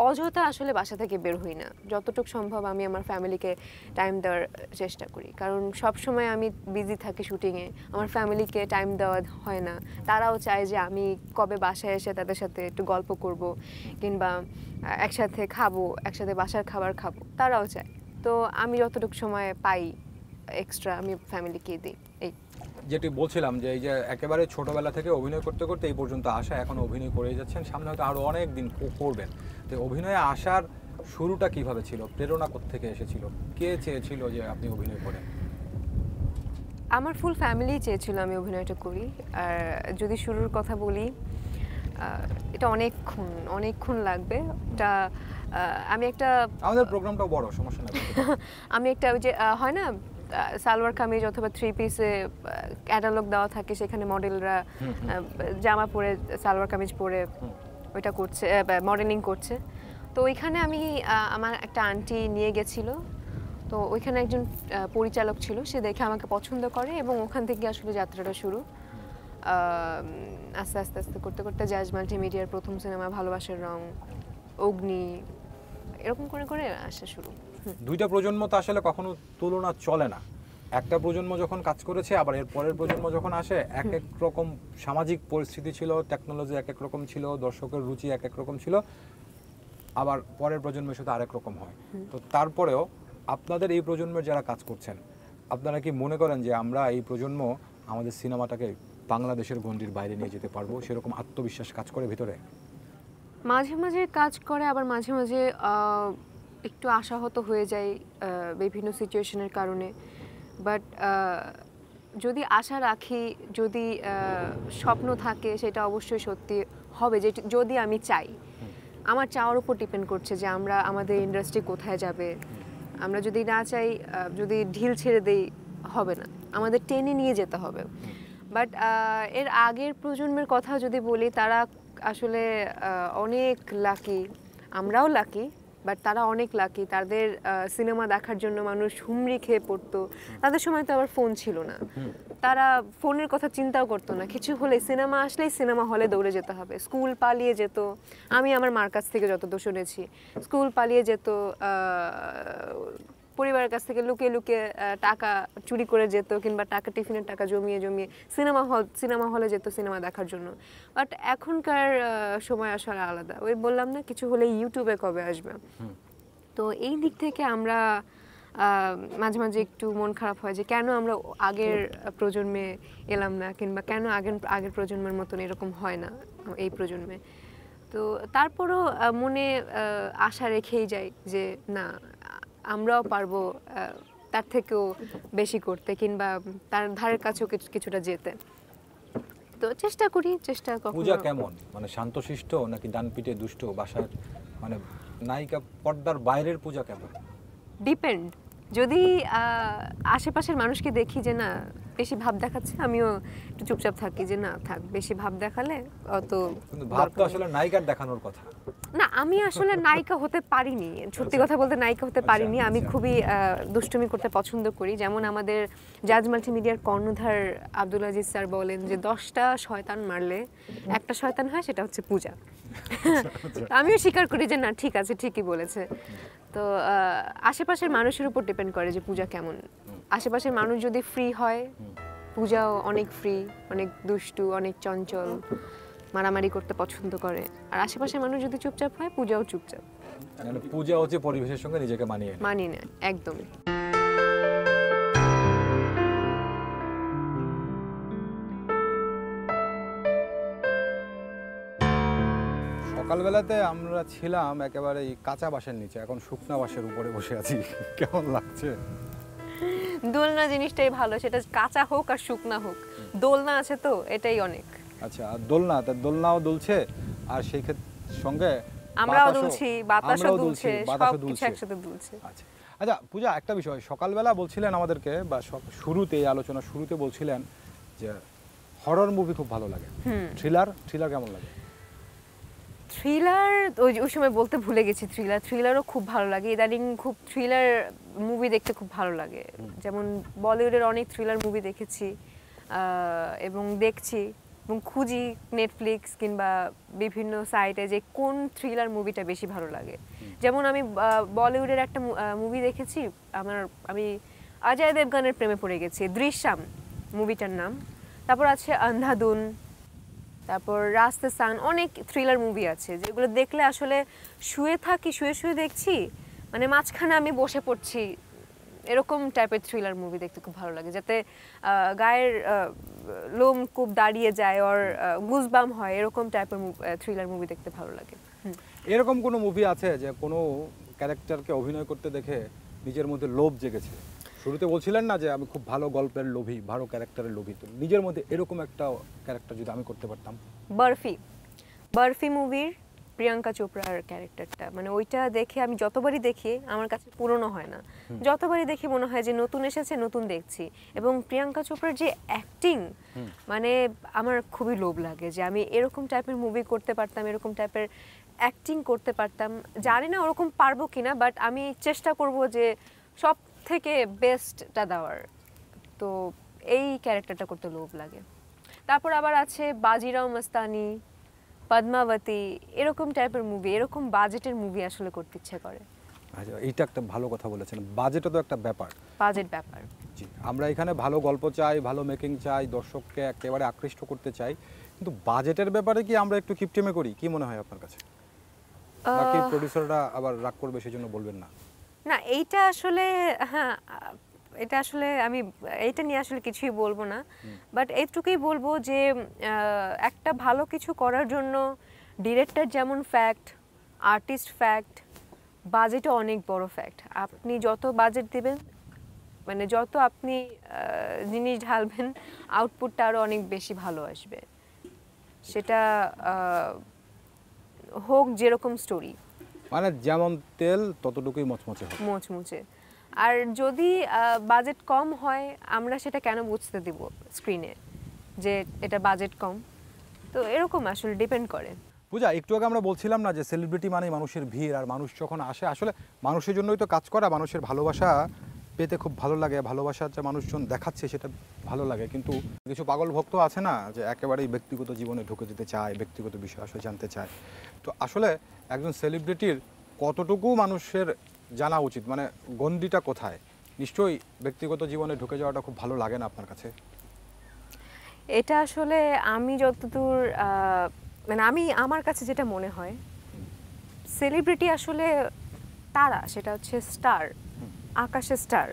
অযথা আসলে বাসা থেকে বের হই না। যতটুকু সম্ভব আমি আমার ফ্যামিলিকে টাইম দেওয়ার চেষ্টা করি, কারণ সব সময় আমি বিজি থাকি শুটিংয়ে, আমার ফ্যামিলিকে টাইম দেওয়া হয় না। তারাও চায় যে আমি কবে বাসায় এসে তাদের সাথে একটু গল্প করব কিংবা একসাথে খাবো, একসাথে বাসার খাবার খাবো, তারাও চায়। তো আমি যতটুকু সময় পাই এক্সট্রা আমি ফ্যামিলিকে দিই, এই। যেটি বলছিলাম যে এই যে একেবারে ছোটবেলা থেকে অভিনয় করতে করতে এই পর্যন্ত আসা, এখন অভিনয় করেই যাচ্ছেন, সামনে হয়তো আরও অনেক দিন করবেন। তো অভিনয়ে আসার শুরুটা কিভাবে ছিল? প্রেরণা কোত্থেকে এসেছিল? কে চেয়েছিল যে আপনি অভিনয় করেন? আমার ফুল ফ্যামিলি চেয়েছিল আমি অভিনয়টা করি। আর যদি শুরুর কথা বলি, এটা অনেকক্ষণ লাগবে। এটা আমি একটা, আমাদের প্রোগ্রামটাও বড়, সমস্যা নেই। আমি একটা ওই যে হয় না সালোয়ার কামিজ অথবা থ্রি পিসে ক্যাটালগ দেওয়া থাকে, সেখানে মডেলরা জামা পরে সালোয়ার কামিজ পরে ওইটা করছে, মডেলিং করছে। তো ওইখানে আমি আমার একটা আন্টি নিয়ে গেছিল, তো ওইখানে একজন পরিচালক ছিল, সে দেখে আমাকে পছন্দ করে এবং ওখান থেকে আসলে যাত্রাটা শুরু। আস্তে আস্তে আস্তে করতে করতে জাজ মাল্টিমিডিয়ার প্রথম সিনেমা ভালোবাসার রং, অগ্নি, এরকম করে করে আসা শুরু। দুইটা প্রজন্ম তো আসলে কখনো তুলনা চলে না। একটা প্রজন্ম যখন কাজ করেছে, আবার এর পরের প্রজন্ম যখন আসে, এক এক রকম সামাজিক পরিস্থিতি ছিল, টেকনোলজি এক এক রকম ছিল, দর্শকের রুচি এক এক রকম ছিল, আবার পরের প্রজন্মের সাথে আরেক রকম হয়। তো তারপরেও আপনাদের এই প্রজন্মের যারা কাজ করছেন, আপনারা কি মনে করেন যে আমরা এই প্রজন্ম আমাদের সিনেমাটাকে বাংলাদেশের গণ্ডির বাইরে নিয়ে যেতে পারবো? সেরকম আত্মবিশ্বাস কাজ করে ভিতরে? মাঝে মাঝে কাজ করে, আবার মাঝে মাঝে একটু আশাহত হয়ে যায় বিভিন্ন সিচুয়েশনের কারণে। বাট যদি আশা রাখি, যদি স্বপ্ন থাকে, সেটা অবশ্যই সত্যি হবে, যে যদি আমি চাই। আমার চাওয়ার উপর ডিপেন্ড করছে যে আমরা আমাদের ইন্ডাস্ট্রি কোথায় যাবে। আমরা যদি না চাই, যদি ঢিল ছেড়ে দেই, হবে না, আমাদের টেনে নিয়ে যেতে হবে। বাট এর আগের প্রজন্মের কথা যদি বলি, তারা আসলে অনেক লাকি, আমরাও লাকি, বাট তারা অনেক লাকি। তাদের সিনেমা দেখার জন্য মানুষ হুমড়ি খেয়ে পড়তো। তাদের সময় তো আবার ফোন ছিল না, তারা ফোনের কথা চিন্তাও করতো না। কিছু হলে, সিনেমা আসলেই সিনেমা হলে দৌড়ে যেতে হবে। স্কুল পালিয়ে যেত, আমি আমার মার কাছ থেকে যতদূর শুনেছি, স্কুল পালিয়ে যেত, পরিবারের কাছ থেকে লুকিয়ে লুকিয়ে টাকা চুরি করে যেত, কিংবা টাকা টিফিনের টাকা জমিয়ে জমিয়ে সিনেমা হলে যেত সিনেমা দেখার জন্য। বাট এখনকার সময় আসলে আলাদা। ওই বললাম না, কিছু হলে ইউটিউবে কবে আসবে। তো এই দিক থেকে আমরা মাঝে মাঝে একটু মন খারাপ হয় যে কেন আমরা আগের প্রজন্মে এলাম না, কিংবা কেন আগের প্রজন্মের মতন এরকম হয় না এই প্রজন্মে। তো তারপরও মনে আশা রেখেই যাই যে না, আমরাও পারবো তার থেকেও বেশি করতে, কিংবা তার ধারের কাছেও কিছুটা যেতে। তো চেষ্টা করি। পূজা কেমন, মানে শান্তশিষ্ট নাকি ডানপিটে দুষ্ট বাসার, মানে নায়িকা পর্দার বাইরের পূজা কেমন? ডিপেন্ড। যদি আশেপাশের মানুষকে দেখি যে না বেশি ভাব দেখাচ্ছে, আমিও একটু চুপচাপ থাকি যে না থাক, বেশি ভাব দেখালে অত কিন্তু ভাব তো আসলে নায়িকার দেখানোর কথা। না, আমি আসলে নায়িকা হতে পারিনি, সত্যি কথা বলতে নায়িকা হতে পারিনি। আমি খুবই দুষ্টুমি করতে পছন্দ করি। যেমন আমাদের জাজ মাল্টিমিডিয়ার কর্ণধার আব্দুল আজিজ স্যার বলেন যে 10টা শয়তান মারলে একটা শয়তান হয়, সেটা হচ্ছে পূজা। তো আমিও স্বীকার করি যে না ঠিক আছে, ঠিকই বলেছে। তো আশেপাশের মানুষের উপর ডিপেন্ড করে যে পূজা কেমন। আশেপাশের মানুষ যদি ফ্রি হয়, পূজাও অনেক ফ্রি, অনেক দুষ্টু, অনেক চঞ্চল, মারামারি করতে পছন্দ করে। আর আশেপাশের মানুষ যদি চুপচাপ হয়, পূজাও চুপচাপ, মানে পূজা হচ্ছে পরিবেশের সঙ্গে নিজেকে মানিয়ে নেয়। মানি না একদম। সকালবেলাতে আমরা ছিলাম একেবারে এই কাঁচা বাঁশের নিচে, এখন শুকনা বাঁশের উপরে বসে আছি। কেমন লাগছে? দোলনা জিনিসটাই ভালো, সেটা কাঁচা হোক আর শুকনা হোক, দোলনা আছে তো এটাই অনেক। আচ্ছা, আর দোলনা, তা দোলনাও দুলছে আর সেই সঙ্গে আমরাও বাতাসও- দুলছি, বাতাসও আমরাও দুলছে, বাতাসও সব কিছু দুলছে। একসাথে দুলছে। আচ্ছা আচ্ছা পূজা, একটা বিষয় সকালবেলা বলছিলেন আমাদেরকে, বা শুরুতে এই আলোচনার শুরুতে বলছিলেন যে হরর মুভি খুব ভালো লাগে। থ্রিলার কেমন লাগে? থ্রিলার ওই সময় বলতে ভুলে গেছি, থ্রিলারও খুব ভালো লাগে। ইদানিং খুব থ্রিলার মুভি দেখতে খুব ভালো লাগে। যেমন বলিউডের অনেক থ্রিলার মুভি দেখেছি এবং দেখছি এবং খুঁজি নেটফ্লিক্স কিংবা বিভিন্ন সাইটে যে কোন থ্রিলার মুভিটা বেশি ভালো লাগে। যেমন আমি বলিউডের একটা মুভি দেখেছি, আমি অজয় দেবগনের প্রেমে পড়ে গেছি, দৃশ্যম মুভিটার নাম। তারপর আছে অন্ধাধুন, তারপর রাস্তাসান, অনেক থ্রিলার মুভি আছে যেগুলো দেখলে আসলে শুয়ে দেখছি, মানে মাঝখানে আমি বসে পড়ছি, এরকম টাইপের থ্রিলার মুভি দেখতে খুব ভালো লাগে, যাতে গায়ের লোম খুব দাঁড়িয়ে যায় আর গুজবাম হয়, এরকম টাইপের থ্রিলার মুভি দেখতে ভালো লাগে। এরকম কোনো মুভি আছে যে কোনো ক্যারেক্টারকে অভিনয় করতে দেখে নিজের মধ্যে লোভ জেগেছে? শুরুতে বলছিলেন না যে আমি খুব ভালো গল্পের লোভী, ভালো ক্যারেক্টারের লোভী, তো নিজের মধ্যে এরকম একটা ক্যারেক্টার যদি আমি করতে পারতাম। বরফি মুভির প্রিয়াঙ্কা চোপড়ার ক্যারেক্টারটা, মানে ওইটা দেখে আমি যতবারই দেখি আমার কাছে পুরনো হয় না, যতবারই দেখি মনে হয় যে নতুন এসেছে, নতুন দেখছি। এবং প্রিয়াঙ্কা চোপড়ার যে অ্যাক্টিং, মানে আমার খুবই লোভ লাগে যে আমি এরকম টাইপের মুভি করতে পারতাম, এরকম টাইপের অ্যাক্টিং করতে পারতাম। জানি না ওরকম পারবো কিনা, বাট আমি চেষ্টা করব যে সব থেকে বেস্টটা দেওয়ার। তো এই ক্যারেক্টারটা করতে লোভ লাগে। তারপর আবার আছে বাজিরাও মাস্তানি, পদ্মাবতী, এরকম টাইপের মুভি, এরকম বাজেটের মুভি আসলে করতে ইচ্ছে করে। আচ্ছা, এইটা একটা ভালো কথা বলেছেন, বাজেটও তো একটা ব্যাপার। বাজেট ব্যাপার। জি, আমরা এখানে ভালো গল্প চাই, ভালো মেকিং চাই, দর্শককে একেবারে আকৃষ্ট করতে চাই, কিন্তু বাজেটের ব্যাপারে কি আমরা একটু কিপটেমে করি? কি মনে হয় আপনার কাছে? নাকি প্রোডিউসাররা আবার রাগ করবে সেজন্য বলবেন না? না, এইটা আসলে হ্যাঁ, এটা আসলে আমি এইটা নিয়ে আসলে কিছুই বলবো না, বাট এইটুকুই বলবো যে একটা ভালো কিছু করার জন্য ডিরেক্টর যেমন ফ্যাক্ট, আর্টিস্ট ফ্যাক্ট, বাজেটও অনেক বড় ফ্যাক্ট। আপনি যত বাজেট দেবেন, মানে যত আপনি জিনিস ঢালবেন, আউটপুটটা আরও অনেক বেশি ভালো আসবে। সেটা হোক যেরকম স্টোরি, মানে যেমন তেল ততটুকুই মচমচে হবে। মুচমুচে। আর যদি বাজেট কম হয়, আমরা সেটা কেন বুঝতে দিব স্ক্রিনে যে এটা বাজেট কম? তো এরকম আসলে ডিপেন্ড করে। পূজা, একটু আগে আমরা বলছিলাম না যে সেলিব্রিটি মানেই মানুষের ভিড়, আর মানুষ যখন আসে আসলে মানুষের জন্যই তো কাজ করা, মানুষের ভালোবাসা পেতে খুব ভালো লাগে, ভালোবাসা যে মানুষজন দেখাচ্ছে সেটা ভালো লাগে। কিন্তু কিছু পাগল ভক্ত আছে না যে একেবারেই ব্যক্তিগত জীবনে ঢুকে যেতে চায়, ব্যক্তিগত বিষয় আসলে জানতে চায়। তো আসলে একজন সেলিব্রিটির কতটুকু মানুষের জানা উচিত, মানে গণ্ডিটা কোথায়? নিশ্চয়ই ব্যক্তিগত জীবনে ঢুকে যাওয়াটা খুব ভালো লাগে না আপনার কাছে? এটা আসলে আমি যতদূর মানে আমার কাছে যেটা মনে হয়, সেলিব্রিটি আসলে তারা, সেটা হচ্ছে স্টার, আকাশে স্টার।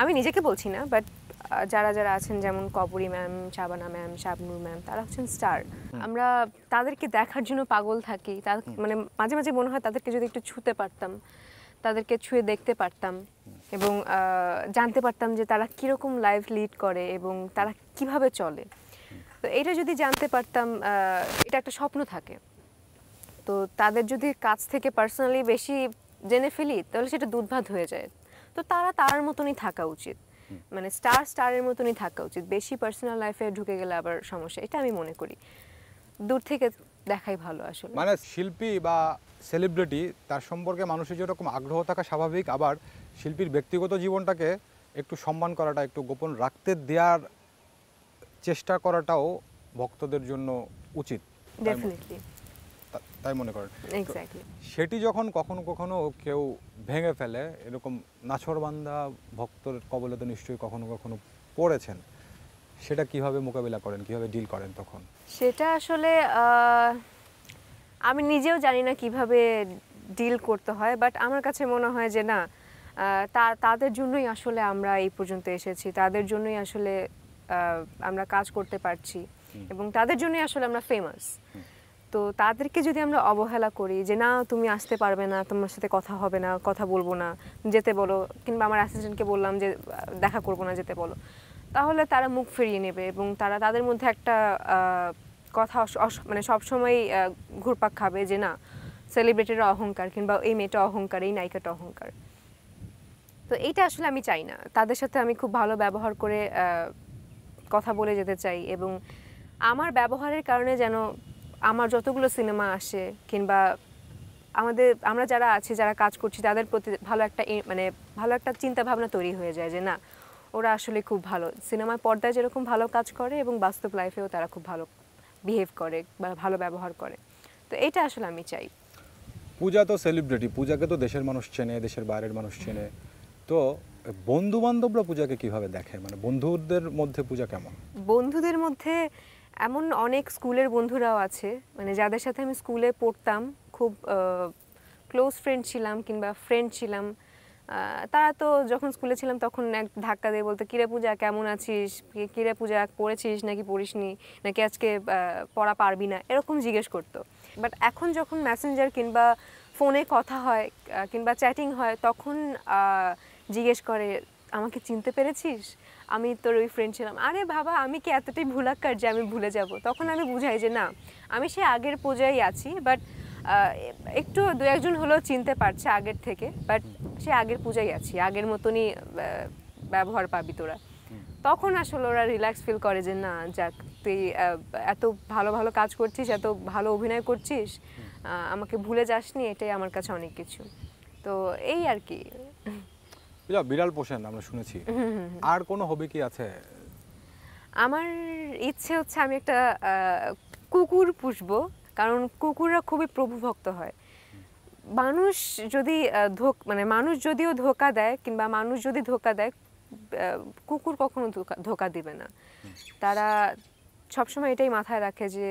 আমি নিজেকে বলছি না, বাট যারা যারা আছেন, যেমন Kabori ma'am, Shabana ma'am, Shabnur ma'am, তারা হচ্ছেন স্টার। আমরা তাদেরকে দেখার জন্য পাগল থাকি। মানে মাঝে মাঝে মনে হয় তাদেরকে যদি একটু ছুঁতে পারতাম, তাদেরকে ছুঁয়ে দেখতে পারতাম এবং জানতে পারতাম যে তারা কীরকম লাইফ লিড করে এবং তারা কিভাবে চলে। তো এটা যদি জানতে পারতাম, এটা একটা স্বপ্ন থাকে। তো তাদের যদি কাছ থেকে পার্সোনালি বেশি জেনে ফেলি, তাহলে সেটা দুধভাত হয়ে যায়। তো তার মতনই থাকা উচিত। মানে স্টারের মতনই থাকা উচিত, বেশি পার্সোনাল লাইফে ঢুকে গেলে আবার সমস্যা, এটা আমি মনে করি। দূর থেকে দেখাই ভালো আসলে। মানে শিল্পী বা সেলিব্রিটি তার সম্পর্কে মানুষের যেরকম আগ্রহ থাকা স্বাভাবিক, আবার শিল্পীর ব্যক্তিগত জীবনটাকে একটু সম্মান করাটা, একটু গোপন রাখতে দেওয়ার চেষ্টা করাটাও ভক্তদের জন্য উচিত, ডেফিনেটলি, তাই মনে করেন? এক্স্যাক্টলি। সেটি যখন কখনো কখনো কেউ ভেঙে ফেলে, এরকম নাছোড়বান্দা ভক্তর কবলে তো নিশ্চয়ই কখনো কখনো পড়েছেন, সেটা কিভাবে মোকাবিলা করেন, কিভাবে ডিল করেন তখন? সেটা আসলে আমি নিজেও জানি না কিভাবে ডিল করতে হয়, বাট আমার কাছে মনে হয় যে না, তাদের জন্যই আসলে আমরা এই পর্যন্ত এসেছি, তাদের জন্যই আসলে আমরা কাজ করতে পারছি, এবং তাদের জন্যই আসলে আমরা ফেমাস। তো তাদেরকে যদি আমরা অবহেলা করি যে না তুমি আসতে পারবে না, তোমার সাথে কথা হবে না, কথা বলবো না, যেতে বলো, কিংবা আমার অ্যাসিস্ট্যান্টকে বললাম যে দেখা করবো না, যেতে বলো, তাহলে তারা মুখ ফিরিয়ে নেবে এবং তাদের মধ্যে একটা কথা মানে সবসময় ঘুরপাক খাবে যে না সেলিব্রিটির অহংকার, কিংবা এই মেয়েটা অহংকার, এই নায়িকাটা অহংকার। তো এইটা আসলে আমি চাই না। তাদের সাথে আমি খুব ভালো ব্যবহার করে কথা বলে যেতে চাই, এবং আমার ব্যবহারের কারণে যেন আমার যতগুলো সিনেমা আসে, কিংবা আমরা যারা আছি, যারা কাজ করছি, তাদের প্রতি ভালো একটা চিন্তা ভাবনা তৈরি হয়ে যায় যে না ওরা আসলে খুব ভালো, সিনেমার পর্দায় যেরকম ভালো কাজ করে এবং বাস্তব লাইফেও তারা খুব ভালো বিহেভ করে বা ভালো ব্যবহার করে। তো এটা আসলে আমি চাই। পূজা তো সেলিব্রিটি, পূজাকে তো দেশের মানুষ চেনে, দেশের বাইরের মানুষ চেনে, তো বন্ধু বান্ধবরা পূজাকে কিভাবে দেখে, মানে বন্ধুদের মধ্যে পূজা কেমন? বন্ধুদের মধ্যে এমন অনেক স্কুলের বন্ধুরাও আছে, মানে যাদের সাথে আমি স্কুলে পড়তাম, খুব ক্লোজ ফ্রেন্ড ছিলাম কিংবা ফ্রেন্ড ছিলাম, তারা তো যখন স্কুলে ছিলাম তখন এক ধাক্কা দিয়ে বলতো কিরে পূজা কেমন আছিস, কিরে পূজা পড়েছিস নাকি পড়িসনি, নাকি আজকে পড়া পারবি না, এরকম জিজ্ঞেস করতো। বাট এখন যখন মেসেঞ্জার কিংবা ফোনে কথা হয় কিংবা চ্যাটিং হয়, তখন জিজ্ঞেস করে আমাকে চিনতে পেরেছিস, আমি তোর ওই ফ্রেন্ড ছিলাম। আরে বাবা, আমি কি এতটাই ভুলাক্কার যে আমি ভুলে যাব? তখন আমি বুঝাই যে না, আমি সে আগের পূজাই আছি, বাট একটু দু একজন হলেও চিনতে পারছে আগের থেকে, বাট সে আগের পূজাই আছি, আগের মতনই ব্যবহার পাবি তোরা। তখন আসলে ওরা রিল্যাক্স ফিল করে যে না যাক, তুই এত ভালো ভালো কাজ করছিস, এত ভালো অভিনয় করছিস, আমাকে ভুলে যাসনি, এটাই আমার কাছে অনেক কিছু। তো এই আর কি। বিড়াল পোষেন আমরা শুনেছি, আর কোনো হবি কি আছে? আমার ইচ্ছে হচ্ছে আমি একটা কুকুর পুষবো, কারণ কুকুররা খুবই প্রভুভক্ত হয়। মানুষ যদি মানুষ যদিও ধোঁকা দেয়, কিংবা মানুষ যদি ধোঁকা দেয়, কুকুর কখনো ধোঁকা দিবে না। তারা সবসময় এটাই মাথায় রাখে যে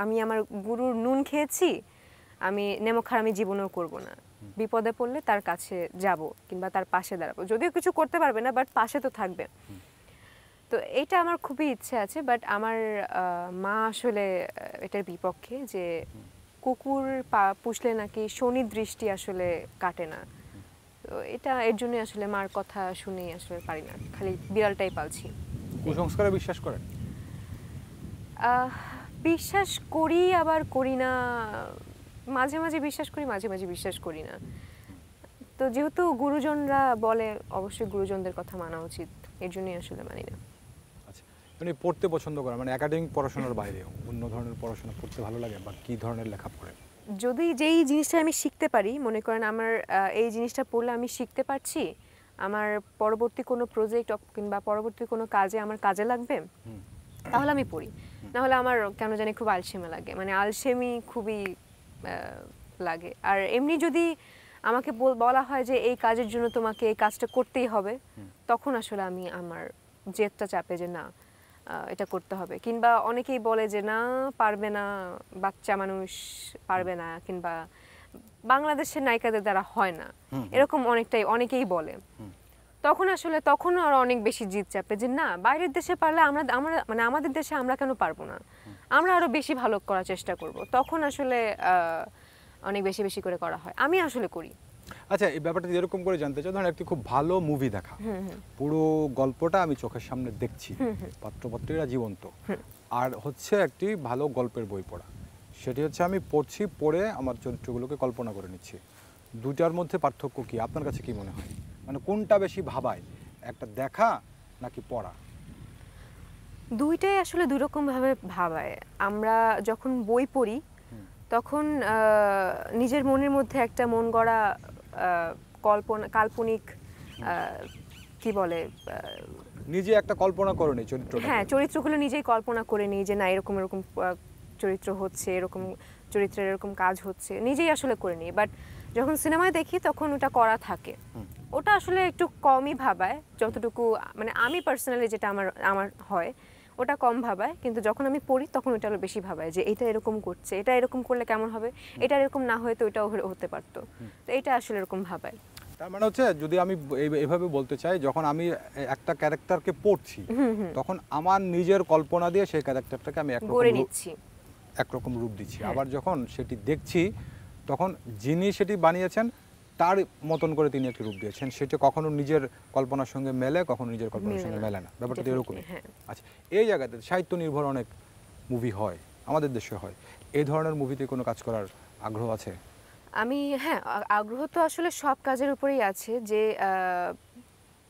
আমি আমার গুরুর নুন খেয়েছি, আমি নেমোখারামি জীবনেও করব না, বিপদে পড়লে তার কাছে যাব কিংবা তার পাশে দাঁড়াবো, যদিও কিছু করতে পারবে না বাট পাশে তো থাকবে। তো এটা আমার খুবই ইচ্ছে আছে, বাট আমার মা আসলে এটার বিপক্ষে, যে কুকুর পুষলে নাকি শনি দৃষ্টি আসলে কাটে না। তো এর জন্যই আসলে মার কথা শুনেই আসলে পারি না, খালি বিড়ালটাই পালছি। কুসংস্কারে বিশ্বাস করেন? বিশ্বাস করি আবার করি না, মাঝে মাঝে বিশ্বাস করি, মাঝে মাঝে বিশ্বাস করি না। তো যেহেতু গুরুজনরা বলে, অবশ্যই গুরুজনদের কথা মানা উচিত, এর জন্যই আসলে মানি না। আচ্ছা, মানে পড়তে পছন্দ করেন, মানে একাডেমিক পড়াশোনার বাইরেও অন্য ধরনের পড়াশোনা পড়তে ভালো লাগে, বা কি ধরনের লেখা পড়েন? যদি যেই জিনিসটা আমি শিখতে পারি, মনে করেন আমার এই জিনিসটা পড়লে আমি শিখতে পারছি, আমার পরবর্তী কোনো প্রজেক্ট কিংবা পরবর্তী কোনো কাজে আমার কাজে লাগবে, তাহলে আমি পড়ি। নাহলে আমার কেন জানি খুব আলসেমি লাগে, মানে আলসেমি খুবই লাগে। আর এমনি যদি আমাকে বলা হয় যে এই কাজের জন্য তোমাকে এই কাজটা করতেই হবে, তখন আসলে আমি আমার জেদটা চাপে যে না এটা করতে হবে। কিংবা অনেকেই বলে যে না পারবে না, বাচ্চা মানুষ পারবে না, কিংবা বাংলাদেশের নায়িকাদের দ্বারা হয় না, এরকম অনেকেই বলে। তখন আর অনেক বেশি জিদ চাপে যে না, বাইরের দেশে পারলে আমরা মানে আমাদের দেশে আমরা কেন পারবো না, আমরা আরো বেশি ভালো করার চেষ্টা করব। তখন আসলে অনেক বেশি বেশি করে করা হয়, আমি আসলে করি। আচ্ছা, এই ব্যাপারটা এরকম করে জানতে চাই, ধরেন একটি খুব ভালো মুভি দেখা, পুরো গল্পটা আমি চোখের সামনে দেখছি, পাত্রপাত্রীরা জীবন্ত, আর হচ্ছে একটি ভালো গল্পের বই পড়া, সেটি হচ্ছে আমি পড়ছি, পড়ে আমার চরিত্রগুলোকে কল্পনা করে নিচ্ছি, দুটার মধ্যে পার্থক্য কি আপনার কাছে কি মনে হয়? মানে কোনটা বেশি ভাবায়? একটা দেখা নাকি পড়া? দুইটাই আসলে দুই রকম ভাবে ভাবায়। আমরা যখন বই পড়ি তখন নিজের মনের মধ্যে একটা মন গড়া কাল্পনিক কি বলে নিজে একটা কল্পনা করে নি চরিত্রটা। হ্যাঁ, চরিত্রগুলো নিজেই কল্পনা করে নিই যে না এরকম এরকম চরিত্র হচ্ছে, এরকম চরিত্রের এরকম কাজ হচ্ছে, নিজেই আসলে করে নিই। বাট যখন সিনেমায় দেখি তখন ওটা করা থাকে, ওটা আসলে একটু কমই ভাবায় যতটুকু, মানে আমি পার্সোনালি যেটা আমার হয় ওটা কম ভাবায়, কিন্তু যখন আমি পড়ি তখন ওটা আরো বেশি ভাবায় যে এটা এরকম করছে, এটা এরকম করলে কেমন হবে, এটা এরকম না হয়ে তো এটাও হতে পারতো, তো এটা আসলে এরকম ভাবায়। তার মানে হচ্ছে যদি আমি এভাবে বলতে চাই, যখন আমি একটা ক্যারেক্টারকে পড়ছি তখন আমার নিজের কল্পনা দিয়ে সেই ক্যারেক্টারটাকে আমি একরকম রূপ দিচ্ছি। আবার যখন সেটি দেখছি তখন যিনি সেটি বানিয়েছেন তার মতন করে তিনি একটি রূপ দিয়েছেন, সেটা কখনো নিজের কল্পনার সঙ্গে মেলে, কখনো নিজের কল্পনার সঙ্গে মেলে না, ব্যাপারটা তো এরকমই। আচ্ছা, এই জায়গাতে সাহিত্য নির্ভর অনেক মুভি হয়, আমাদের দেশে হয়, এই ধরনের মুভিতে কোনো কাজ করার আগ্রহ আছে? আমি হ্যাঁ, আগ্রহ তো আসলে সব কাজের উপরেই আছে, যে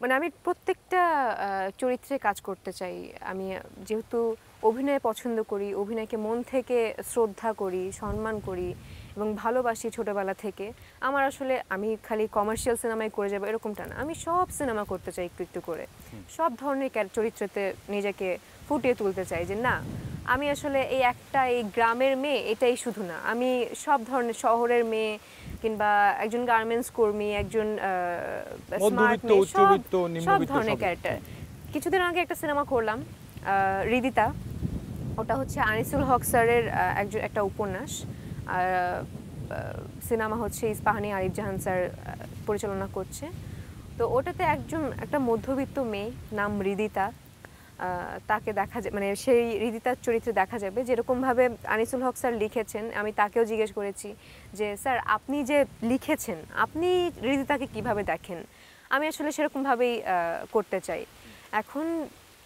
মানে আমি প্রত্যেকটা চরিত্রে কাজ করতে চাই। আমি যেহেতু অভিনয় পছন্দ করি, অভিনয়কে মন থেকে শ্রদ্ধা করি, সম্মান করি এবং ভালোবাসি ছোটবেলা থেকে, আমার আসলে আমি খালি কমার্শিয়াল সিনেমায় করে যাবো এরকমটা না, আমি সব সিনেমা করতে চাই একটু একটু করে, সব ধরনের চরিত্রতে নিজেকে ফুটিয়ে তুলতে চাই, যে না আমি আসলে এই গ্রামের মেয়ে এটাই শুধু না, আমি সব ধরনের শহরের মেয়ে কিংবা একজন গার্মেন্টস কর্মী, একজন স্মার্ট মেয়ে, সব ধরনের ক্যারেক্টার। কিছুদিন আগে একটা সিনেমা করলাম হৃদিতা, ওটা হচ্ছে আনিসুল হক স্যারের একটা উপন্যাস, আর সিনেমা হচ্ছে ইস্পাহানি আরিফ জাহান স্যার পরিচালনা করছে। তো ওটাতে একটা মধ্যবিত্ত মেয়ে নাম হৃদিতা, তাকে দেখা যায়, মানে সেই হৃদিতার চরিত্রে দেখা যাবে যেরকমভাবে আনিসুল হক স্যার লিখেছেন। আমি তাকেও জিজ্ঞেস করেছি যে স্যার আপনি যে লিখেছেন আপনি হৃদিতাকে কিভাবে দেখেন, আমি আসলে সেরকমভাবেই করতে চাই। এখন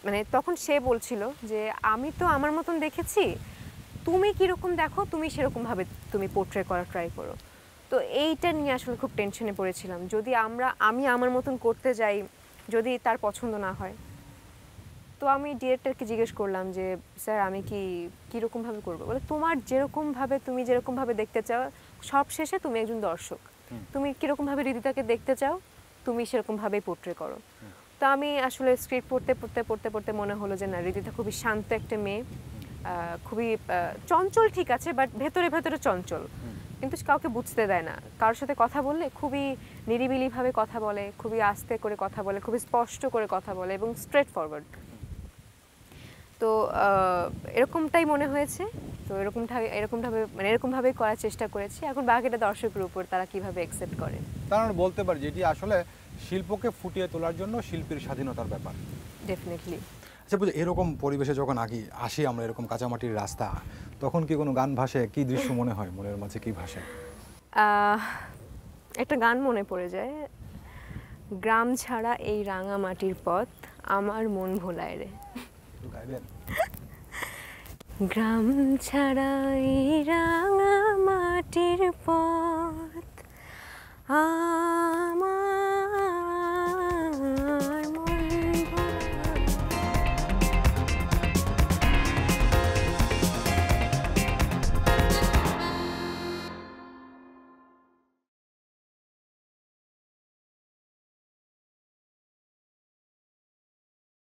মানে তখন সে বলছিল যে আমি তো আমার মতন দেখেছি, তুমি কীরকম দেখো তুমি সেরকমভাবে তুমি পোর্ট্রে করার ট্রাই করো। তো এইটা নিয়ে আসলে খুব টেনশনে পড়েছিলাম, যদি আমি আমার মতন করতে যাই, যদি তার পছন্দ না হয়। তো আমি ডিরেক্টরকে জিজ্ঞেস করলাম যে স্যার আমি কীরকমভাবে করবো, বলে তুমি যেরকমভাবে দেখতে চাও, সব শেষে তুমি একজন দর্শক, তুমি কীরকমভাবে হৃদিতাকে দেখতে চাও তুমি সেরকমভাবেই পোর্ট্রে করো। তো আমি আসলে স্ক্রিপ্ট পড়তে মনে হলো যে না, হৃদিতা খুবই শান্ত একটা মেয়ে, খুবই চঞ্চল, ঠিক আছে, বাট ভেতরে ভেতরে চঞ্চল, কিন্তু কাউকে বুঝতে দেয় না। কারোর সাথে কথা বললে খুবই নিরিবিলিভাবে কথা বলে, খুবই আস্তে করে কথা বলে, খুবই স্পষ্ট করে কথা বলে এবং স্ট্রেট ফরওয়ার্ড। তো এরকমটাই মনে হয়েছে, তো এরকমভাবে করার চেষ্টা করেছি। এখন বাকিটা দর্শকের উপর, তারা কিভাবে অ্যাকসেপ্ট করে। তার মানে বলতে পারি যেটি আসলে শিল্পকে ফুটিয়ে তোলার জন্য শিল্পীর স্বাধীনতার ব্যাপার। ডেফিনেটলি। আচ্ছা বুঝে, এরকম পরিবেশে যখন আসি আমরা, এরকম কাঁচামাটির রাস্তা, তখন কি কোনো গান ভাসে? কি দৃশ্য মনে হয় মনের মাঝে, কি ভাসে? একটা গান মনে পড়ে যায়, গ্রাম ছাড়া এই রাঙা মাটির পথ আমার মন ভোলায় রে। গ্রাম ছাড়া এই রাঙা মাটির পথ